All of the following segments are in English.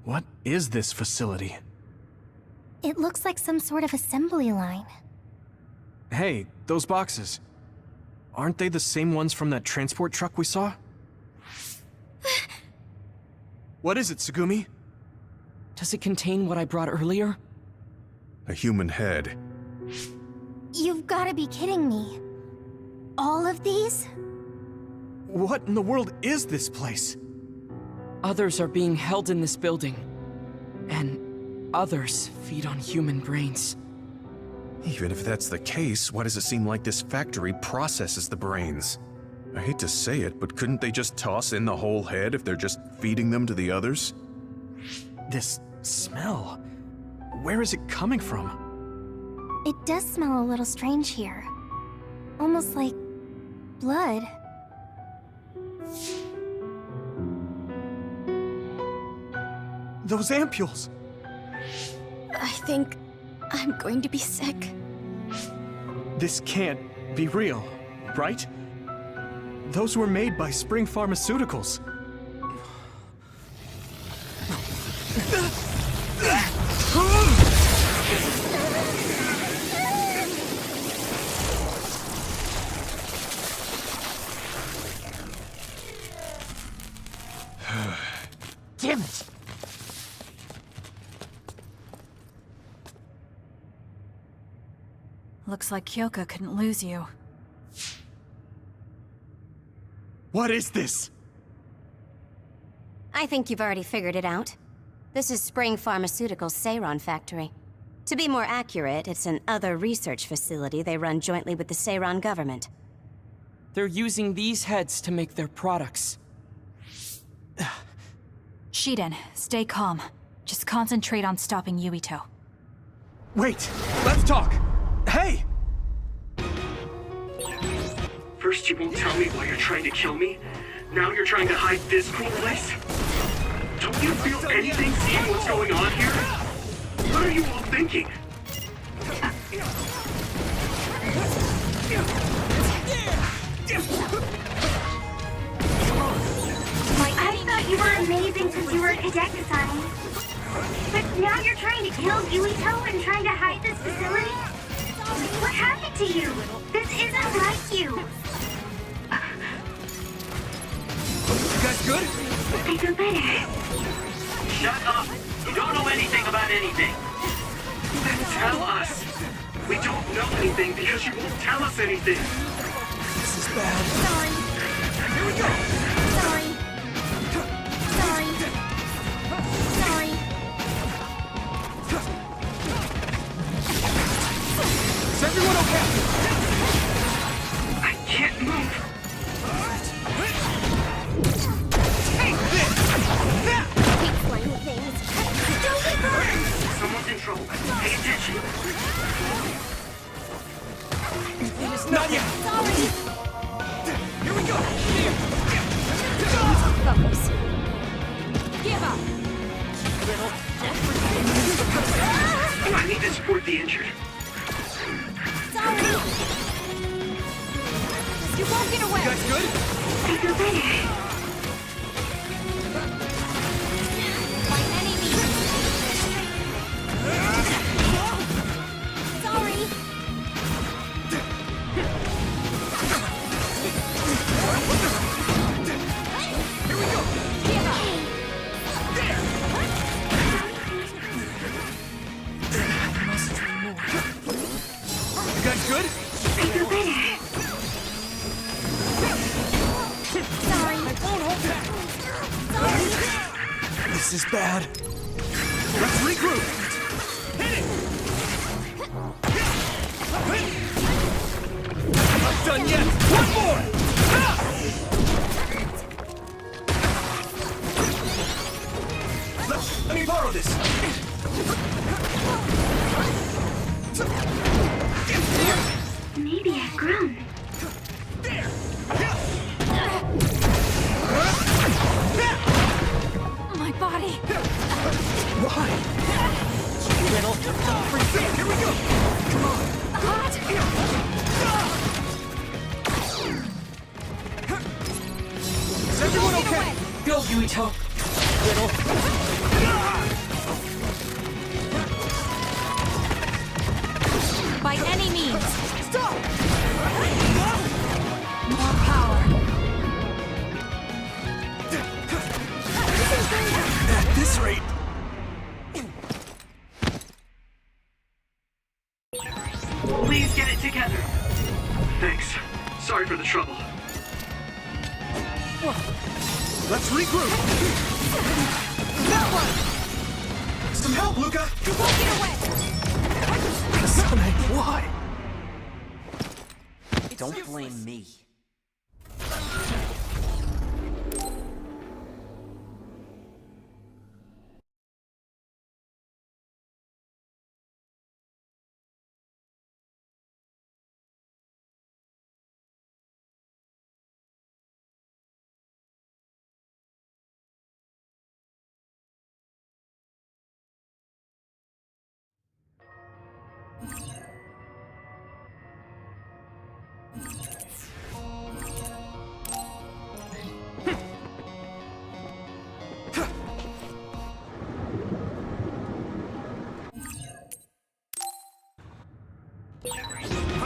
What is this facility? It looks like some sort of assembly line. Hey, those boxes. Aren't they the same ones from that transport truck we saw? What is it, Tsugumi? Does it contain what I brought earlier? A human head. You've gotta be kidding me. All of these? What in the world is this place? Others are being held in this building. And others feed on human brains. Even if that's the case, why does it seem like this factory processes the brains? I hate to say it, but couldn't they just toss in the whole head if they're just feeding them to the others? This smell. Where is it coming from? It does smell a little strange here. Almost like blood. Those ampules! I think I'm going to be sick. This can't be real, right? Those were made by Spring Pharmaceuticals. Damn it! Looks like Kyoka couldn't lose you. What is this? I think you've already figured it out. This is Spring Pharmaceuticals' Seiron factory. To be more accurate, it's an other research facility they run jointly with the Seiron government. They're using these heads to make their products. Shiden, stay calm. Just concentrate on stopping Yuito. Wait, let's talk! Hey! First you won't tell me why you're trying to kill me. Now you're trying to hide this cool place? Don't you feel anything seeing what's going on here? What are you all thinking? I thought you were amazing since you were a cadet design. But now you're trying to kill Yuito and trying to hide this facility? What happened to you? This isn't like you. You guys good? I feel better. Shut up! You don't know anything about anything. Then tell us. We don't know anything because you won't tell us anything. This is bad. Sorry. Here we go! Sorry. Sorry. Sorry. Is everyone okay? I can't move. Take this! Keep playing things. Don't get burned! Someone's in trouble. Pay attention. Not yet! Sorry. Here we go! Focus. Give up. I need to support the injured. Sorry. You won't get away. You guys good? I feel better. By any means. Sorry. Here we go! Give up. You guys good? I feel better. Sorry. Sorry. This is bad. Let's regroup! Hit it! I'm not done yet! One more! Ah! Let me borrow this! Maybe I've grown. There! My body! Why? Riddle. Here we go! Come on! Hot! Is everyone okay? Go, Yuito! Riddle. By any means! Stop! More power! At this rate... Please get it together. Thanks. Sorry for the trouble. Let's regroup! That one! Some help, Luca! You won't get away! Kasane, why? Don't blame me.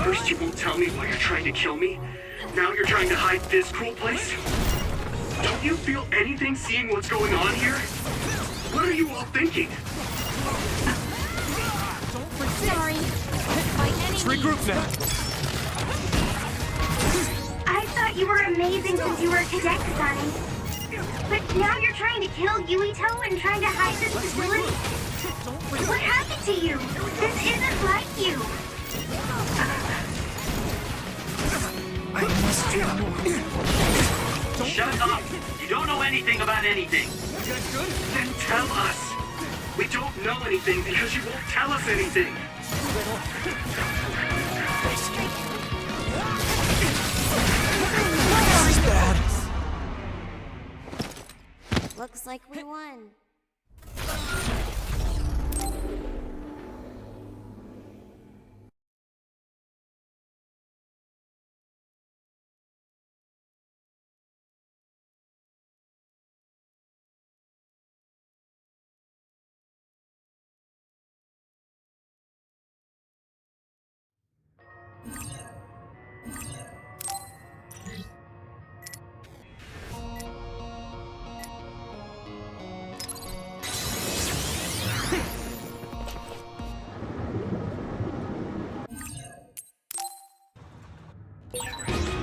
First you won't tell me why you're trying to kill me. Now you're trying to hide this cool place? Don't you feel anything seeing what's going on here? What are you all thinking? Sorry. By any Let's means! regroup now! I thought you were amazing since you were a cadet, Kasane. But now you're trying to kill Yuito and trying to hide this facility? What happened to you? This isn't like you. I must do more. Shut up! You don't know anything about anything. Then tell us. We don't know anything because you won't tell us anything. This is bad. Looks like we won.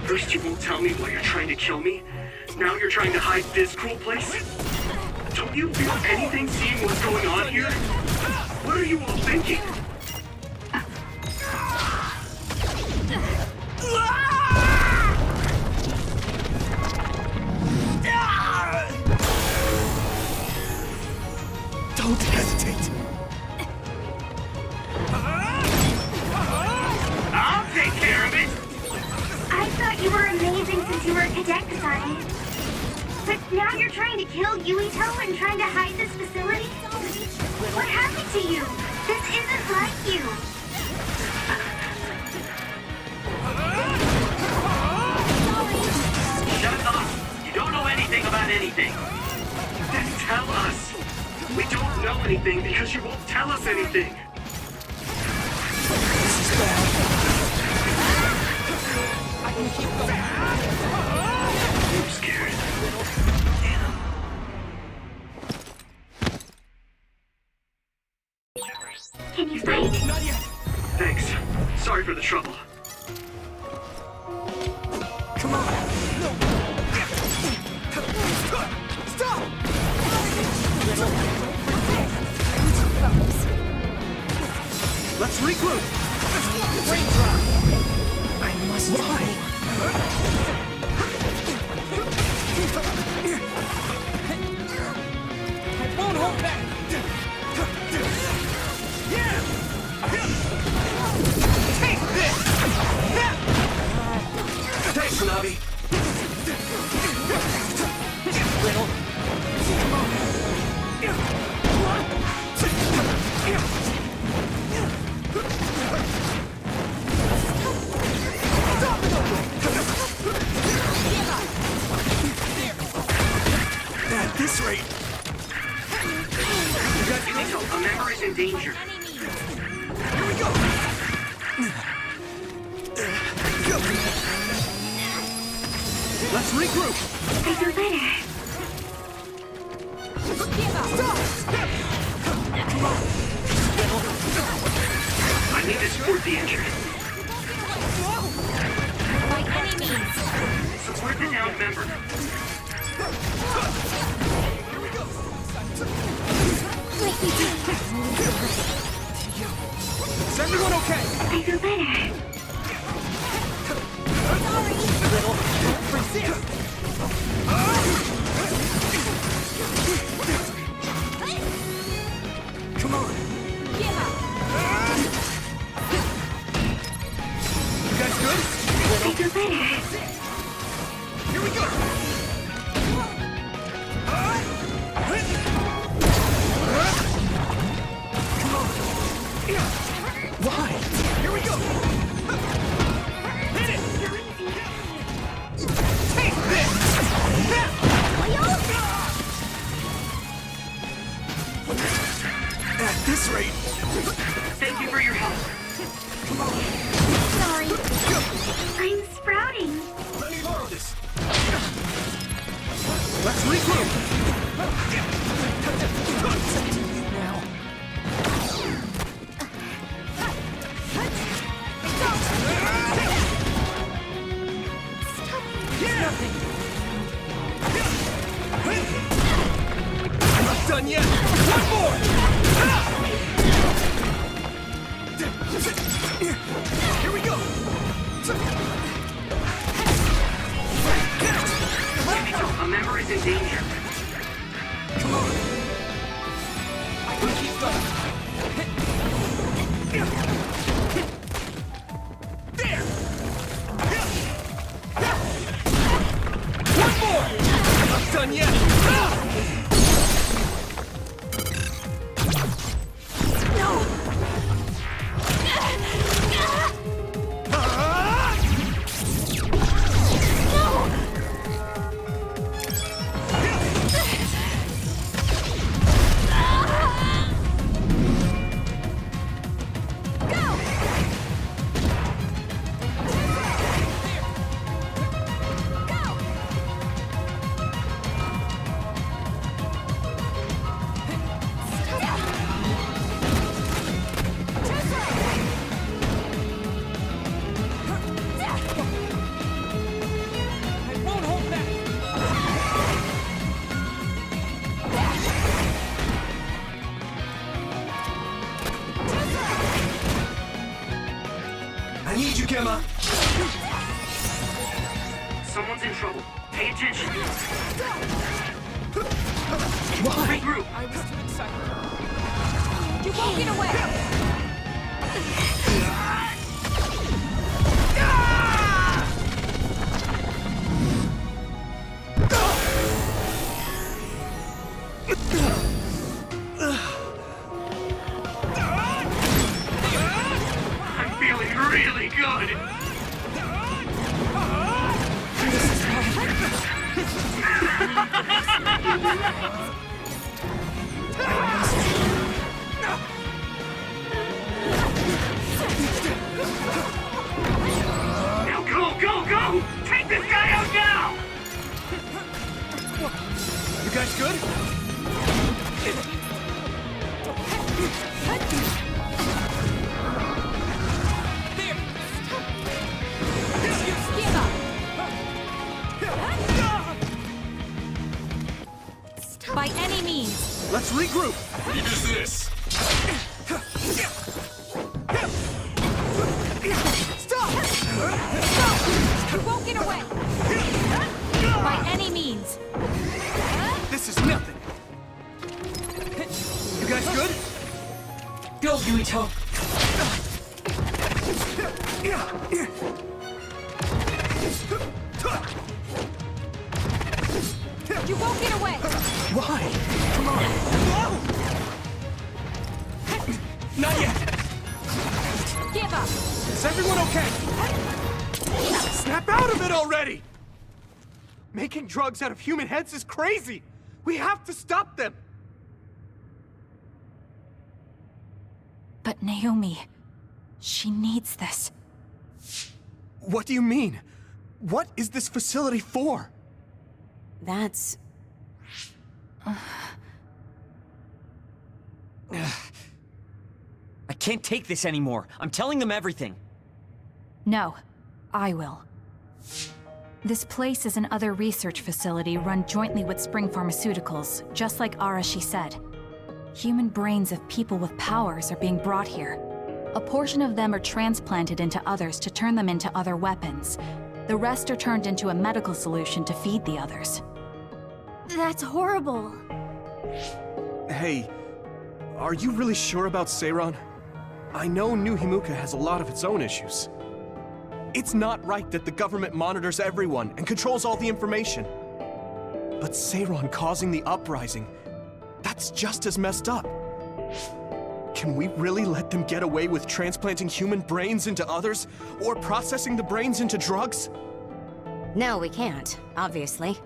First you won't tell me why you're trying to kill me. Now you're trying to hide this cool place? Don't you feel anything seeing what's going on here? What are you all thinking? Don't hesitate. I'll take care of it! I thought you were amazing since you were a cadet, Kasane. But now you're trying to kill Yuito and trying to hide this facility? What happened to you? This isn't like you. Shut up! You don't know anything about anything. Then tell us. We don't know anything because you won't tell us anything. This is bad. I'm scared. Can you fight? Not yet. Thanks. Sorry for the trouble. Come on. No. Stop! Let's regroup. Raindrop. I must. Why? I won't hold back. Yeah. Take this. Thanks, Navi. Little. At this rate. Yuito, a member is in danger. Here we go. Let's regroup! I feel better. I need to support the injured. By any means. Support the downed member. Is everyone okay? I feel better. Come on! You guys good? I feel better. Here we go! Come on! Why? Here we go! Hit it! Take this! At this rate... Thank you for your help. Sorry. I'm sprouting. Let me borrow this! Let's regroup! Now... I'm not done yet! One more! Here we go! A member is in danger. Come on! I can keep going! There! One more! I'm not done yet! I need you, Gemma! Someone's in trouble. Pay attention. Why? Regroup. I was too excited. You won't get away! I'm feeling really good. Now go, go, go! Take this guy out now! You guys good? By any means. Let's regroup! You won't get away! By any means. This is nothing! You guys good? Go, Yuito. You won't get away! Why? Come on! Not yet! Give up! Is everyone okay? Snap out of it already! Making drugs out of human heads is crazy! We have to stop them! But Naomi, she needs this. What do you mean? What is this facility for? That's... I can't take this anymore. I'm telling them everything. No, I will. This place is an other research facility run jointly with Spring Pharmaceuticals, just like Arashi said. Human brains of people with powers are being brought here. A portion of them are transplanted into others to turn them into other weapons. The rest are turned into a medical solution to feed the others. That's horrible. Hey, are you really sure about Seiron? I know New Himuka has a lot of its own issues. It's not right that the government monitors everyone and controls all the information. But Seiron causing the uprising, that's just as messed up. Can we really let them get away with transplanting human brains into others, or processing the brains into drugs? No, we can't, obviously.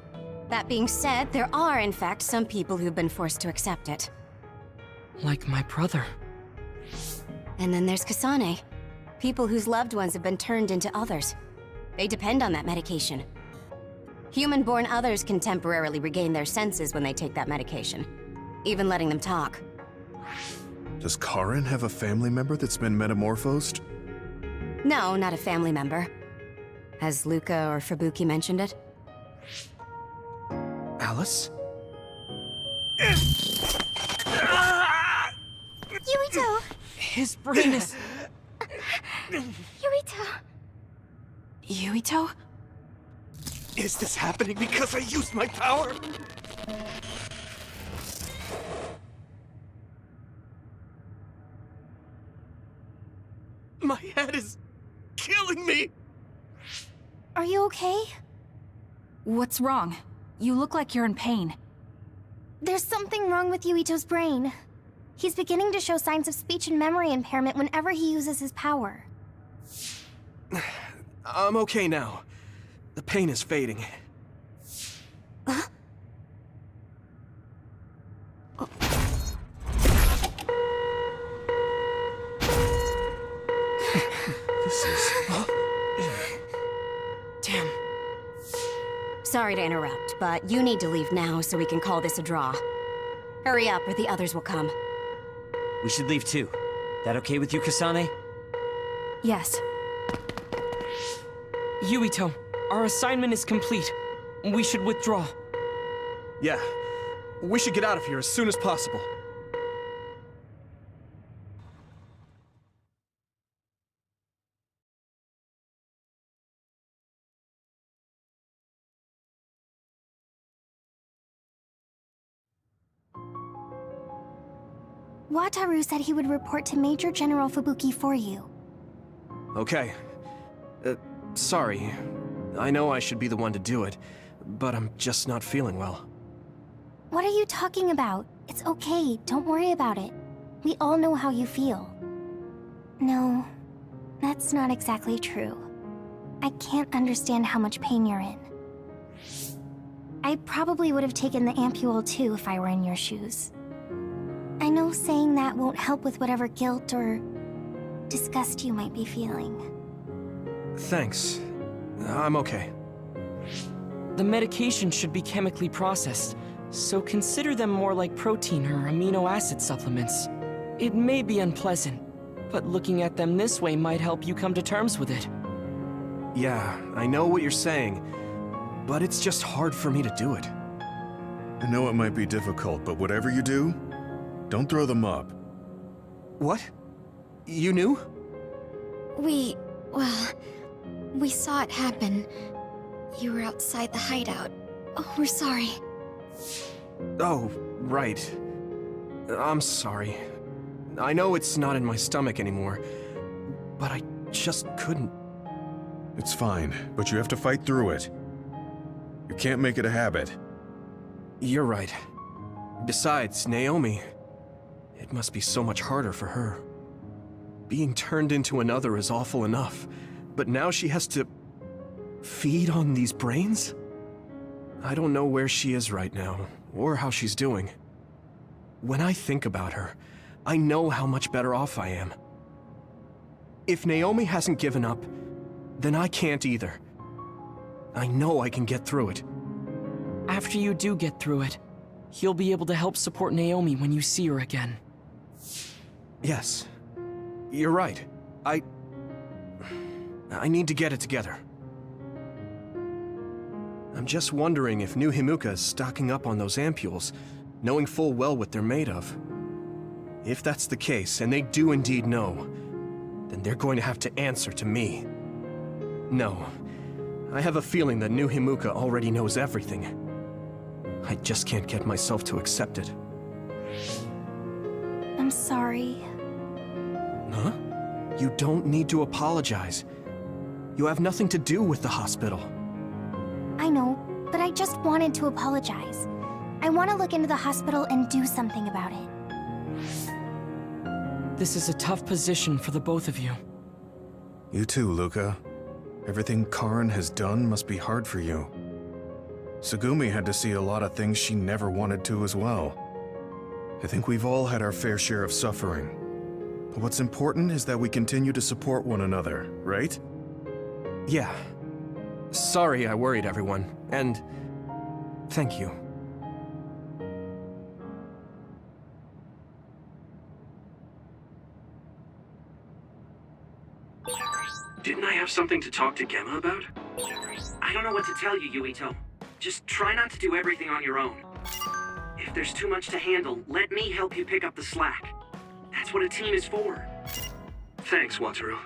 That being said, there are in fact some people who've been forced to accept it. Like my brother. And then there's Kasane. People whose loved ones have been turned into others. They depend on that medication. Human-born others can temporarily regain their senses when they take that medication, even letting them talk. Does Karin have a family member that's been metamorphosed? No, not a family member. Has Luca or Fubuki mentioned it? Alice? Yuito! His brain is... Yuito! Yuito? Is this happening because I used my power? My head is killing me! Are you okay? What's wrong? You look like you're in pain. There's something wrong with Yuito's brain. He's beginning to show signs of speech and memory impairment whenever he uses his power. I'm okay now. The pain is fading. This is... Damn. Sorry to interrupt, but you need to leave now so we can call this a draw. Hurry up or the others will come. We should leave too. That okay with you, Kasane? Yes. Yuito, our assignment is complete. We should withdraw. Yeah. We should get out of here as soon as possible. Wataru said he would report to Major General Fubuki for you. Okay. Sorry. I know I should be the one to do it, but I'm just not feeling well. What are you talking about? It's okay, don't worry about it. We all know how you feel. No, that's not exactly true. I can't understand how much pain you're in. I probably would have taken the ampule too if I were in your shoes. I know saying that won't help with whatever guilt or disgust you might be feeling. Thanks. I'm okay. The medication should be chemically processed, so consider them more like protein or amino acid supplements. It may be unpleasant, but looking at them this way might help you come to terms with it. Yeah, I know what you're saying, but it's just hard for me to do it. I know it might be difficult, but whatever you do, don't throw them up. What? You knew? We saw it happen. You were outside the hideout. Oh, we're sorry. Oh, right. I'm sorry. I know it's not in my stomach anymore, but I just couldn't. It's fine, but you have to fight through it. You can't make it a habit. You're right. Besides, Naomi... It must be so much harder for her. Being turned into another is awful enough, but now she has to... feed on these brains? I don't know where she is right now, or how she's doing. When I think about her, I know how much better off I am. If Naomi hasn't given up, then I can't either. I know I can get through it. After you do get through it, you'll be able to help support Naomi when you see her again. Yes. You're right. I need to get it together. I'm just wondering if New Himuka is stocking up on those ampules, knowing full well what they're made of. If that's the case, and they do indeed know, then they're going to have to answer to me. No. I have a feeling that New Himuka already knows everything. I just can't get myself to accept it. I'm sorry. Huh? You don't need to apologize. You have nothing to do with the hospital. I know, but I just wanted to apologize. I want to look into the hospital and do something about it. This is a tough position for the both of you. You too, Luca. Everything Karin has done must be hard for you. Tsugumi had to see a lot of things she never wanted to as well. I think we've all had our fair share of suffering. But what's important is that we continue to support one another, right? Yeah. Sorry I worried everyone, and thank you. Didn't I have something to talk to Gemma about? I don't know what to tell you, Yuito. Just try not to do everything on your own. If there's too much to handle, let me help you pick up the slack. That's what a team is for. Thanks, Wataru.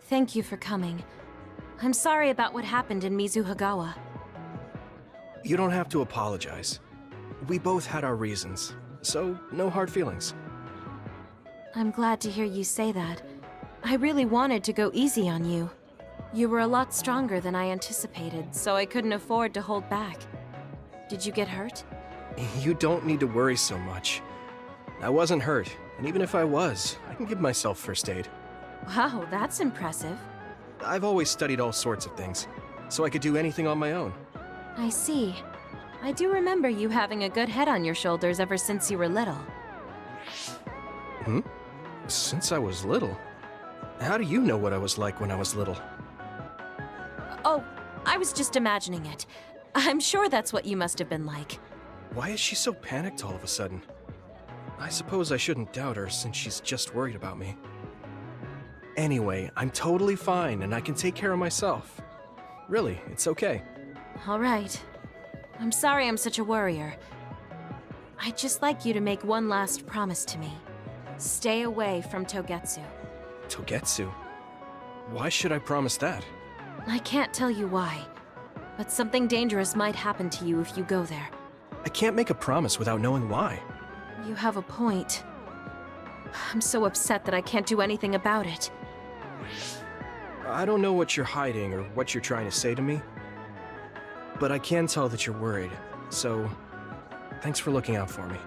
Thank you for coming. I'm sorry about what happened in Mizuhagawa. You don't have to apologize. We both had our reasons, so no hard feelings. I'm glad to hear you say that. I really wanted to go easy on you. You were a lot stronger than I anticipated, so I couldn't afford to hold back. Did you get hurt? You don't need to worry so much. I wasn't hurt, and even if I was, I can give myself first aid. Wow, that's impressive. I've always studied all sorts of things, so I could do anything on my own. I see. I do remember you having a good head on your shoulders ever since you were little. Hmm? Since I was little? How do you know what I was like when I was little? Oh, I was just imagining it. I'm sure that's what you must have been like. Why is she so panicked all of a sudden? I suppose I shouldn't doubt her since she's just worried about me. Anyway, I'm totally fine and I can take care of myself. Really, it's okay. All right. I'm sorry I'm such a worrier. I'd just like you to make one last promise to me. Stay away from Togetsu. Togetsu? Why should I promise that? I can't tell you why, but something dangerous might happen to you if you go there. I can't make a promise without knowing why. You have a point. I'm so upset that I can't do anything about it. I don't know what you're hiding or what you're trying to say to me, but I can tell that you're worried, so thanks for looking out for me.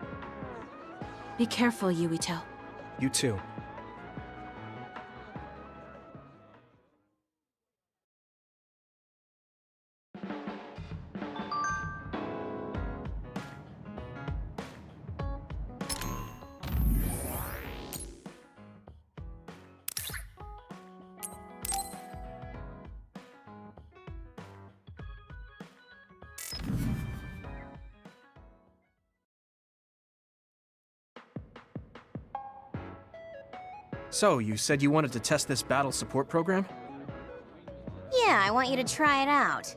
Be careful, Yuito. You too. So, you said you wanted to test this battle support program? Yeah, I want you to try it out.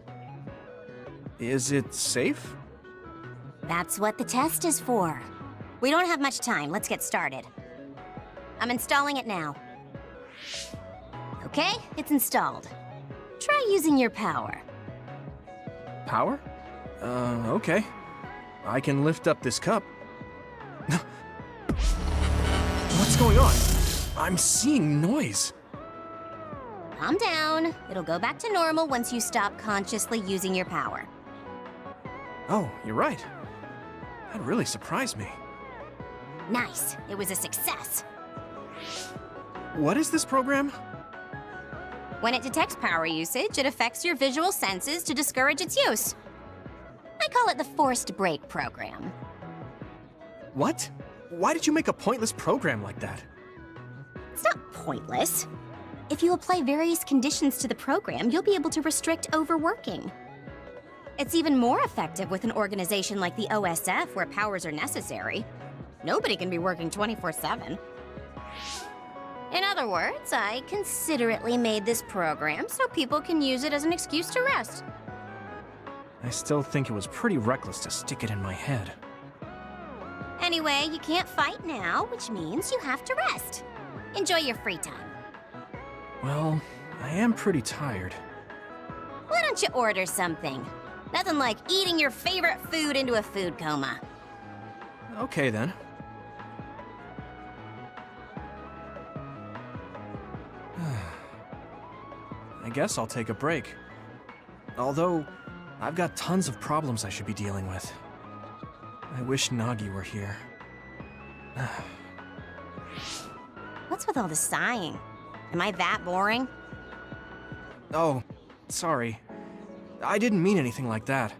Is it safe? That's what the test is for. We don't have much time, let's get started. I'm installing it now. Okay, it's installed. Try using your power. Power? Okay. I can lift up this cup. What's going on? I'm seeing noise. Calm down. It'll go back to normal once you stop consciously using your power. Oh, you're right. That really surprised me. Nice. It was a success. What is this program? When it detects power usage, it affects your visual senses to discourage its use. I call it the Forced Break program. What? Why did you make a pointless program like that? It's not pointless. If you apply various conditions to the program, you'll be able to restrict overworking. It's even more effective with an organization like the OSF where powers are necessary. Nobody can be working 24/7. In other words, I considerately made this program so people can use it as an excuse to rest. I still think it was pretty reckless to stick it in my head. Anyway, you can't fight now, which means you have to rest. Enjoy your free time. Well, I am pretty tired. Why don't you order something? Nothing like eating your favorite food into a food coma. Okay then. I guess I'll take a break. Although, I've got tons of problems I should be dealing with. I wish Nagi were here. What's with all the sighing? Am I that boring? Oh, sorry. I didn't mean anything like that.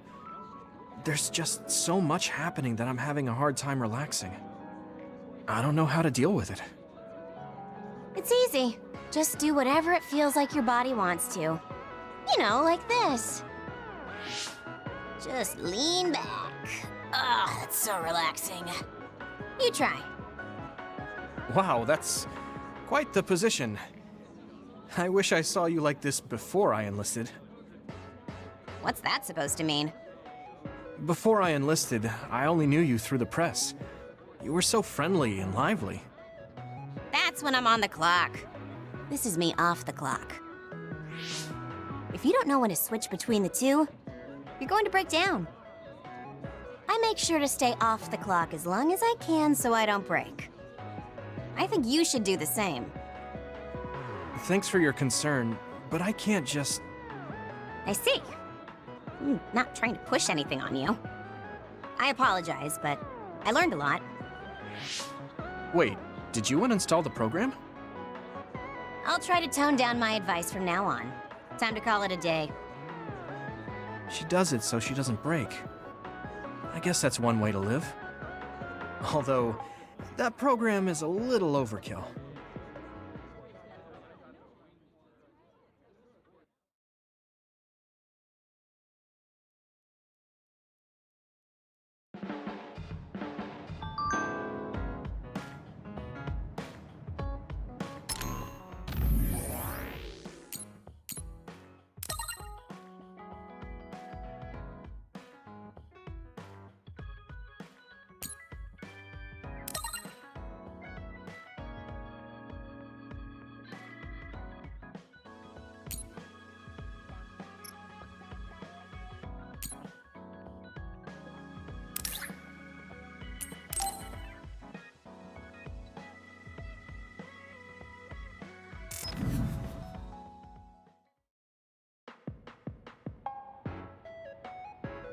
There's just so much happening that I'm having a hard time relaxing. I don't know how to deal with it. It's easy. Just do whatever it feels like your body wants to. You know, like this. Just lean back. Ugh, that's so relaxing. You try. Wow, that's quite the position. I wish I saw you like this before I enlisted. What's that supposed to mean? Before I enlisted, I only knew you through the press. You were so friendly and lively. That's when I'm on the clock. This is me off the clock. If you don't know when to switch between the two, you're going to break down. I make sure to stay off the clock as long as I can so I don't break. I think you should do the same. Thanks for your concern, but I can't just... I see. I'm not trying to push anything on you. I apologize, but I learned a lot. Wait, did you uninstall the program? I'll try to tone down my advice from now on. Time to call it a day. She does it so she doesn't break. I guess that's one way to live. Although, that program is a little overkill.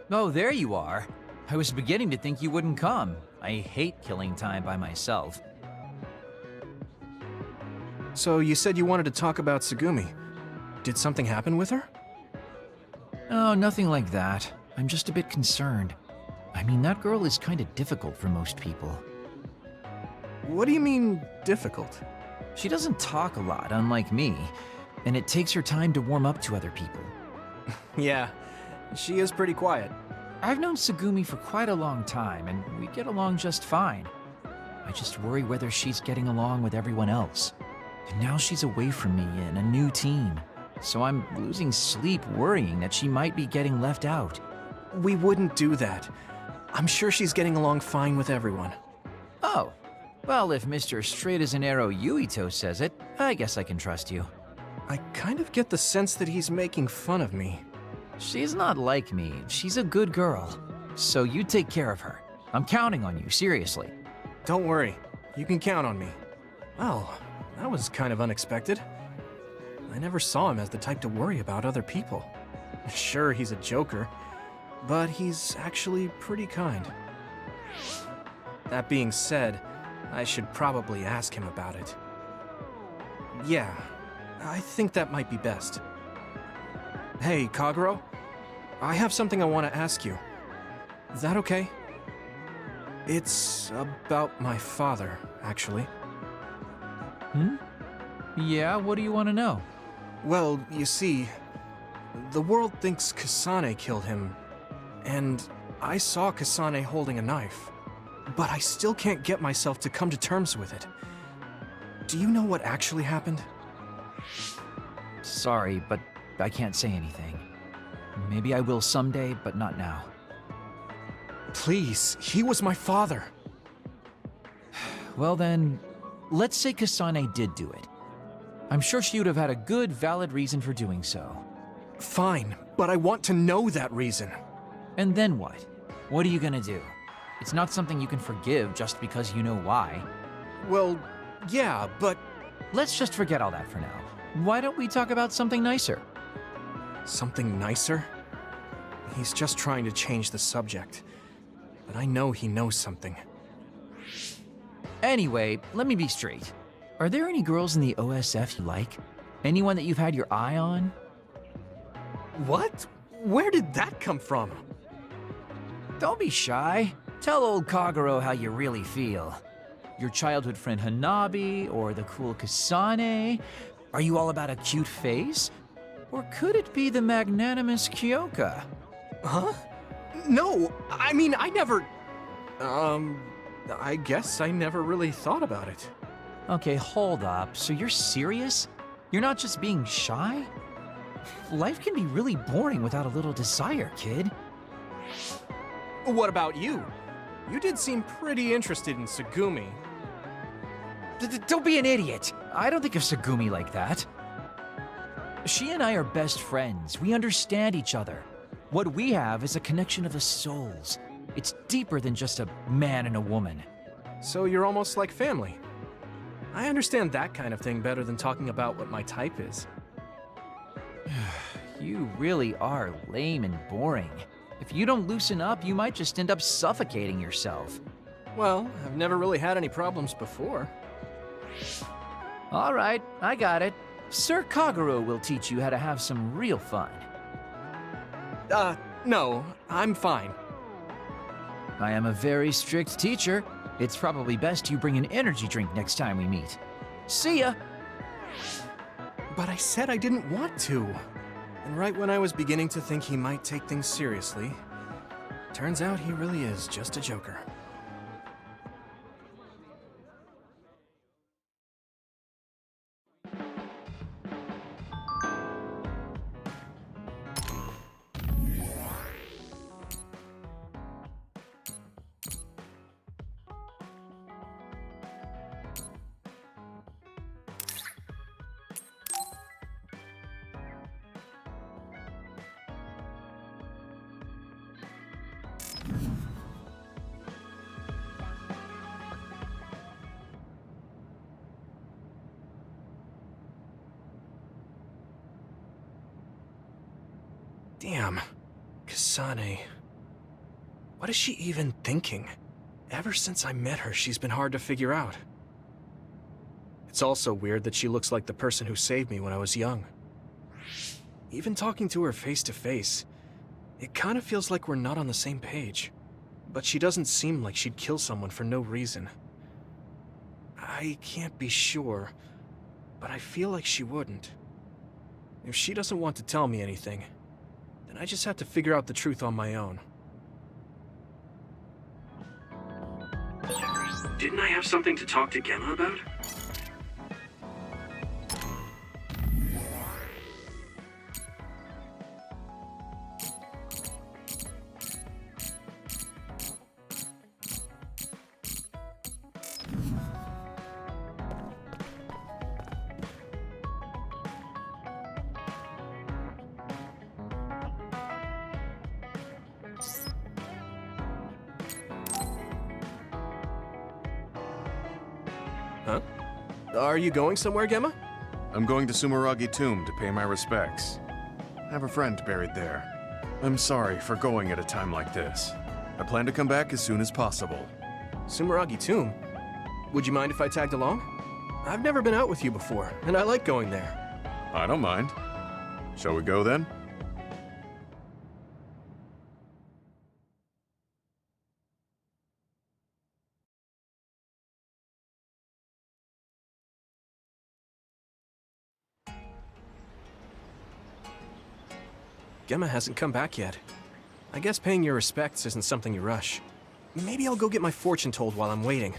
Oh, there you are. I was beginning to think you wouldn't come. I hate killing time by myself. So you said you wanted to talk about Tsugumi. Did something happen with her? Oh, nothing like that. I'm just a bit concerned. I mean, that girl is kind of difficult for most people. What do you mean, difficult? She doesn't talk a lot, unlike me, and it takes her time to warm up to other people. Yeah, she is pretty quiet. I've known Tsugumi for quite a long time, and we get along just fine. I just worry whether she's getting along with everyone else. And now she's away from me in a new team, so I'm losing sleep worrying that she might be getting left out. We wouldn't do that. I'm sure she's getting along fine with everyone. Oh, well, if Mr. Straight as an Arrow Yuito says it, I guess I can trust you. I kind of get the sense that he's making fun of me. She's not like me. She's a good girl. So you take care of her. I'm counting on you, seriously. Don't worry. You can count on me. Well, that was kind of unexpected. I never saw him as the type to worry about other people. Sure, he's a joker, but he's actually pretty kind. That being said, I should probably ask him about it. Yeah, I think that might be best. Hey, Kagero, I have something I want to ask you. Is that okay? It's about my father, actually. Yeah, what do you want to know? Well, you see, the world thinks Kasane killed him, and I saw Kasane holding a knife, but I still can't get myself to come to terms with it. Do you know what actually happened? Sorry, but I can't say anything. Maybe I will someday, but not now. Please, he was my father. Well then, let's say Kasane did do it. I'm sure she would have had a good, valid reason for doing so. Fine, but I want to know that reason. And then what? What are you gonna do? It's not something you can forgive just because you know why. Well, yeah, but... Let's just forget all that for now. Why don't we talk about something nicer? Something nicer? He's just trying to change the subject. But I know he knows something. Anyway, let me be straight. Are there any girls in the OSF you like? Anyone that you've had your eye on? What? Where did that come from? Don't be shy. Tell old Kagero how you really feel. Your childhood friend Hanabi, or the cool Kasane? Are you all about a cute face? Or could it be the magnanimous Kyoka? Huh? No, I mean, I never... I guess I never really thought about it. Okay, hold up. So you're serious? You're not just being shy? Life can be really boring without a little desire, kid. What about you? You did seem pretty interested in Tsugumi. Don't be an idiot. I don't think of Tsugumi like that. She and I are best friends. We understand each other. What we have is a connection of the souls. It's deeper than just a man and a woman. So you're almost like family. I understand that kind of thing better than talking about what my type is. You really are lame and boring. If you don't loosen up, you might just end up suffocating yourself. Well, I've never really had any problems before. All right, I got it. Sir Kagero will teach you how to have some real fun. No, I'm fine. I am a very strict teacher. It's probably best you bring an energy drink next time we meet. See ya! But I said I didn't want to. And right when I was beginning to think he might take things seriously, turns out he really is just a joker. Damn. Kasane. What is she even thinking? Ever since I met her, she's been hard to figure out. It's also weird that she looks like the person who saved me when I was young. Even talking to her face to face, it kind of feels like we're not on the same page. But she doesn't seem like she'd kill someone for no reason. I can't be sure, but I feel like she wouldn't. If she doesn't want to tell me anything, then I just have to figure out the truth on my own. Didn't I have something to talk to Gemma about? Huh? Are you going somewhere, Gemma? I'm going to Sumeragi Tomb to pay my respects. I have a friend buried there. I'm sorry for going at a time like this. I plan to come back as soon as possible. Sumeragi Tomb? Would you mind if I tagged along? I've never been out with you before, and I like going there. I don't mind. Shall we go then? Gemma hasn't come back yet. I guess paying your respects isn't something you rush. Maybe I'll go get my fortune told while I'm waiting.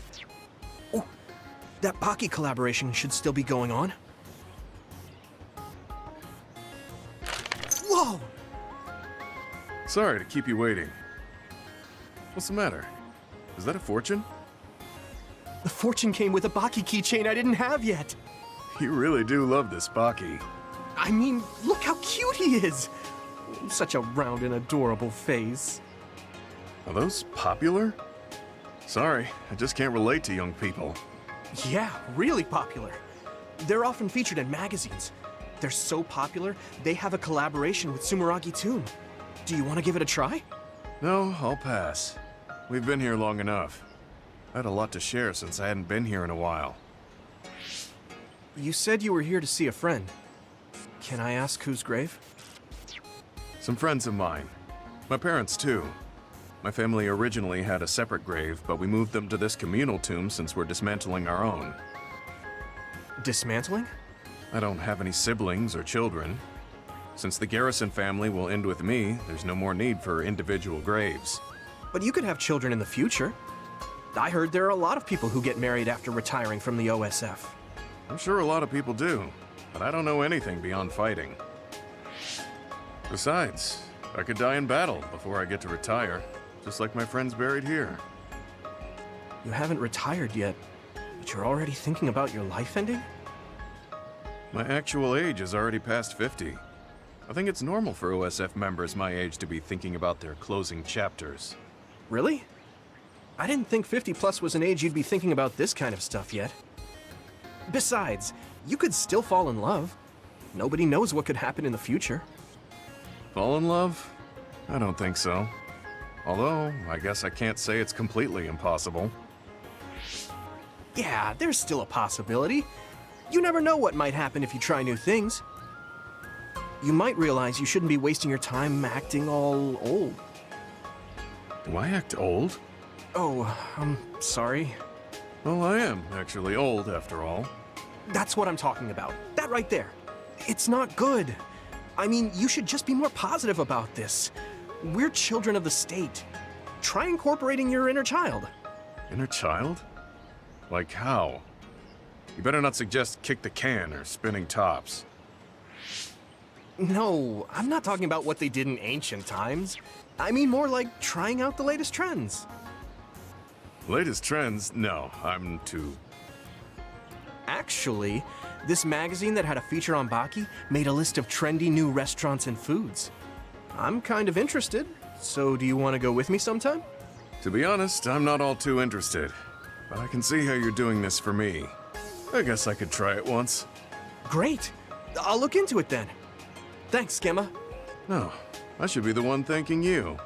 Oh, that Baki collaboration should still be going on. Whoa! Sorry to keep you waiting. What's the matter? Is that a fortune? The fortune came with a Baki keychain I didn't have yet. You really do love this Baki. I mean, look how cute he is! Such a round and adorable face. Are those popular? Sorry, I just can't relate to young people. Yeah, really popular. They're often featured in magazines. They're so popular, they have a collaboration with Sumeragi Tomb. Do you want to give it a try? No, I'll pass. We've been here long enough. I had a lot to share since I hadn't been here in a while. You said you were here to see a friend. Can I ask whose grave? Some friends of mine. My parents, too. My family originally had a separate grave, but we moved them to this communal tomb since we're dismantling our own. Dismantling? I don't have any siblings or children. Since the Garrison family will end with me, there's no more need for individual graves. But you could have children in the future. I heard there are a lot of people who get married after retiring from the OSF. I'm sure a lot of people do, but I don't know anything beyond fighting. Besides, I could die in battle before I get to retire, just like my friends buried here. You haven't retired yet, but you're already thinking about your life ending? My actual age is already past 50. I think it's normal for OSF members my age to be thinking about their closing chapters. Really? I didn't think 50 plus was an age you'd be thinking about this kind of stuff yet. Besides, you could still fall in love. Nobody knows what could happen in the future. Fall in love? I don't think so. Although, I guess I can't say it's completely impossible. Yeah, there's still a possibility. You never know what might happen if you try new things. You might realize you shouldn't be wasting your time acting all old. Do I act old? Oh, I'm sorry. Well, I am actually old, after all. That's what I'm talking about. That right there. It's not good. I mean, you should just be more positive about this. We're children of the state. Try incorporating your inner child. Inner child? Like how? You better not suggest kick the can or spinning tops. No, I'm not talking about what they did in ancient times. I mean more like trying out the latest trends. Latest trends? No, I'm too... Actually, this magazine that had a feature on Baki made a list of trendy new restaurants and foods. I'm kind of interested, so do you want to go with me sometime? To be honest, I'm not all too interested, but I can see how you're doing this for me. I guess I could try it once. Great! I'll look into it then. Thanks, Gemma. No, I should be the one thanking you.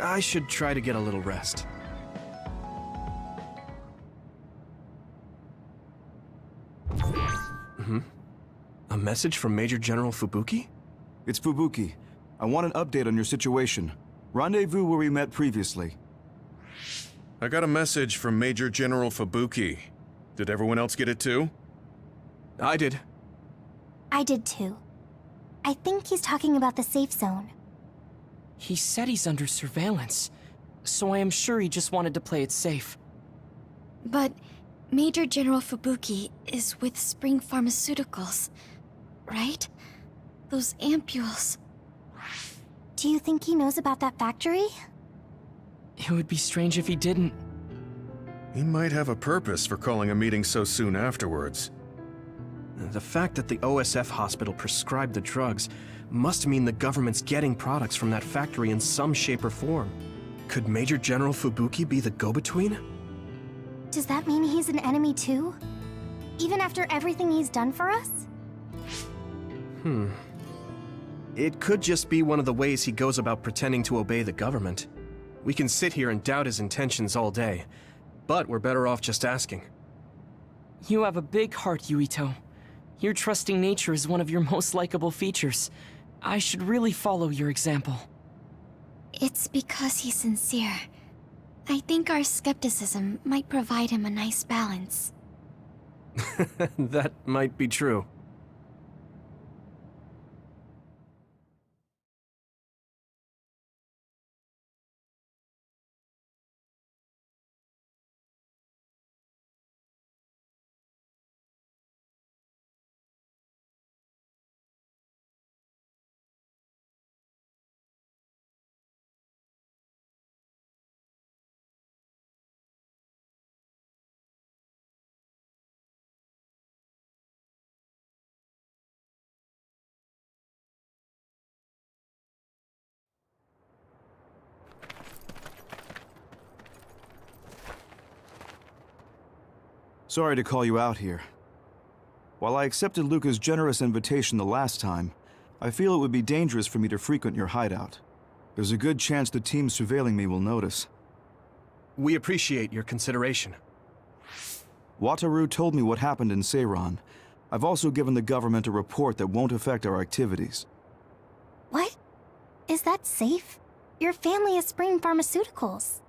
I should try to get a little rest. A message from Major General Fubuki? It's Fubuki. I want an update on your situation. Rendezvous where we met previously. I got a message from Major General Fubuki. Did everyone else get it too? I did. I did too. I think he's talking about the safe zone. He said he's under surveillance, so I am sure he just wanted to play it safe. But Major General Fubuki is with Spring Pharmaceuticals, right? Those ampules. Do you think he knows about that factory? It would be strange if he didn't. He might have a purpose for calling a meeting so soon afterwards. The fact that the OSF hospital prescribed the drugs must mean the government's getting products from that factory in some shape or form. Could Major General Fubuki be the go-between? Does that mean he's an enemy too? Even after everything he's done for us? It could just be one of the ways he goes about pretending to obey the government. We can sit here and doubt his intentions all day, but we're better off just asking. You have a big heart, Yuito. Your trusting nature is one of your most likable features. I should really follow your example. It's because he's sincere. I think our skepticism might provide him a nice balance. That might be true. Sorry to call you out here. While I accepted Luca's generous invitation the last time, I feel it would be dangerous for me to frequent your hideout. There's a good chance the team surveilling me will notice. We appreciate your consideration. Wataru told me what happened in Seiran. I've also given the government a report that won't affect our activities. What? Is that safe? Your family is Spring Pharmaceuticals.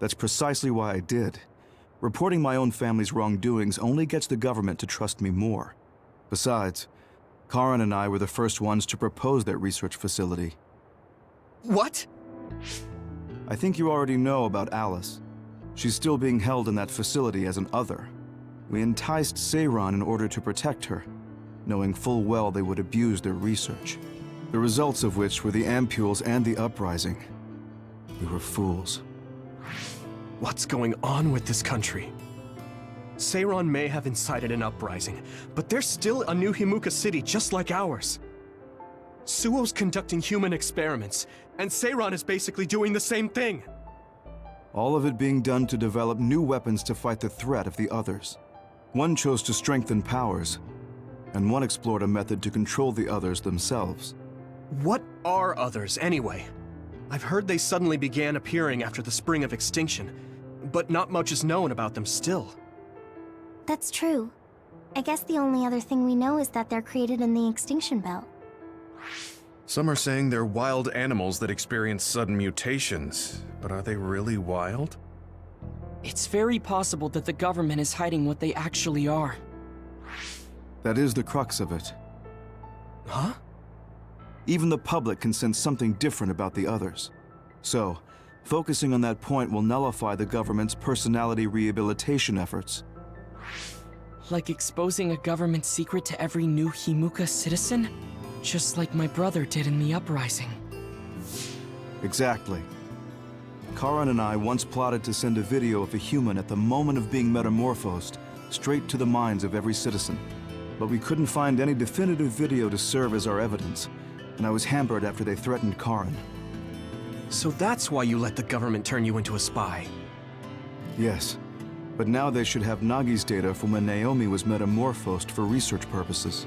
That's precisely why I did. Reporting my own family's wrongdoings only gets the government to trust me more. Besides, Karin and I were the first ones to propose that research facility. What? I think you already know about Alice. She's still being held in that facility as an other. We enticed Seiran in order to protect her, knowing full well they would abuse their research. The results of which were the ampules and the uprising. We were fools. What's going on with this country? Seiran may have incited an uprising, but there's still a new Himuka city just like ours. Suo's conducting human experiments, and Seiran is basically doing the same thing. All of it being done to develop new weapons to fight the threat of the others. One chose to strengthen powers, and one explored a method to control the others themselves. What are others, anyway? I've heard they suddenly began appearing after the Spring of Extinction, but not much is known about them still. That's true. I guess the only other thing we know is that they're created in the Extinction Belt. Some are saying they're wild animals that experience sudden mutations, but are they really wild? It's very possible that the government is hiding what they actually are. That is the crux of it. Huh? Even the public can sense something different about the others. So, focusing on that point will nullify the government's personality rehabilitation efforts. Like exposing a government secret to every new Himuka citizen? Just like my brother did in the uprising. Exactly. Karin and I once plotted to send a video of a human at the moment of being metamorphosed straight to the minds of every citizen. But we couldn't find any definitive video to serve as our evidence, and I was hampered after they threatened Karin. So that's why you let the government turn you into a spy? Yes, but now they should have Nagi's data from when Naomi was metamorphosed for research purposes.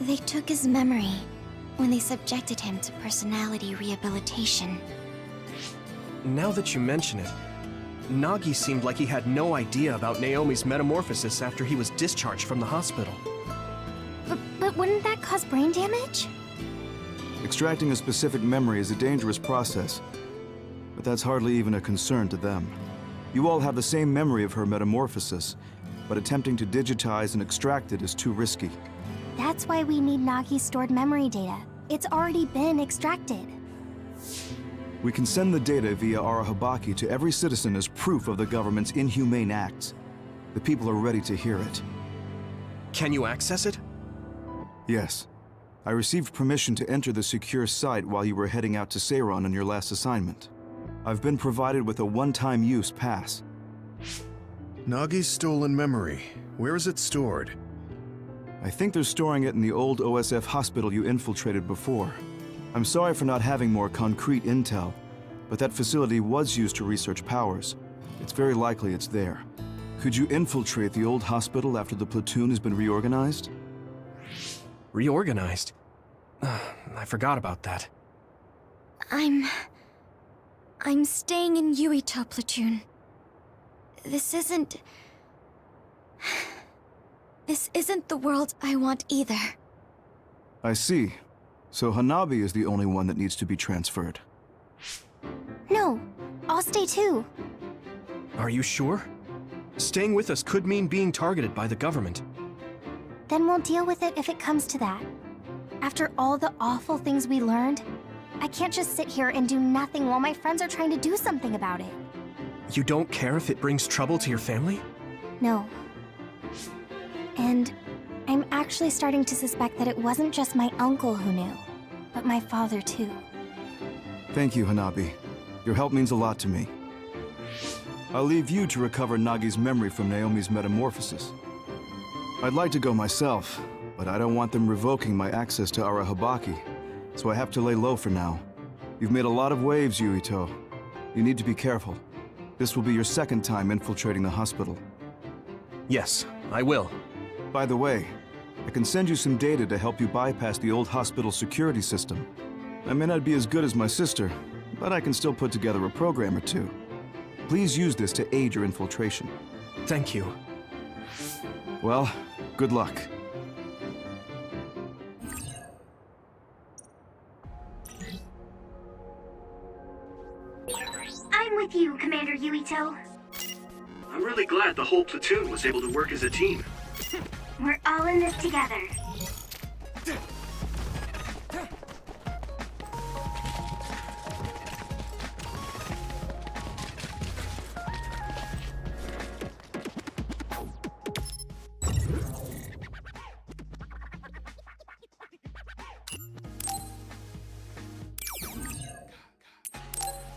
They took his memory when they subjected him to personality rehabilitation. Now that you mention it, Nagi seemed like he had no idea about Naomi's metamorphosis after he was discharged from the hospital. But wouldn't that cause brain damage? Extracting a specific memory is a dangerous process, but that's hardly even a concern to them. You all have the same memory of her metamorphosis, but attempting to digitize and extract it is too risky. That's why we need Nagi's stored memory data. It's already been extracted. We can send the data via Arahabaki to every citizen as proof of the government's inhumane acts. The people are ready to hear it. Can you access it? Yes. I received permission to enter the secure site while you were heading out to Seiran on your last assignment. I've been provided with a one-time use pass. Nagi's stolen memory. Where is it stored? I think they're storing it in the old OSF hospital you infiltrated before. I'm sorry for not having more concrete intel, but that facility was used to research powers. It's very likely it's there. Could you infiltrate the old hospital after the platoon has been reorganized? Reorganized? I forgot about that. I'm staying in Yuito platoon. This isn't the world I want either. I see. So Hanabi is the only one that needs to be transferred. No, I'll stay too. Are you sure? Staying with us could mean being targeted by the government. Then we'll deal with it if it comes to that. After all the awful things we learned, I can't just sit here and do nothing while my friends are trying to do something about it. You don't care if it brings trouble to your family? No. And I'm actually starting to suspect that it wasn't just my uncle who knew, but my father too. Thank you, Hanabi. Your help means a lot to me. I'll leave you to recover Nagi's memory from Naomi's metamorphosis. I'd like to go myself, but I don't want them revoking my access to Arahabaki, so I have to lay low for now. You've made a lot of waves, Yuito. You need to be careful. This will be your second time infiltrating the hospital. Yes, I will. By the way, I can send you some data to help you bypass the old hospital security system. I may not be as good as my sister, but I can still put together a program or two. Please use this to aid your infiltration. Thank you. Well, good luck. I'm with you, Commander Yuito. I'm really glad the whole platoon was able to work as a team. We're all in this together.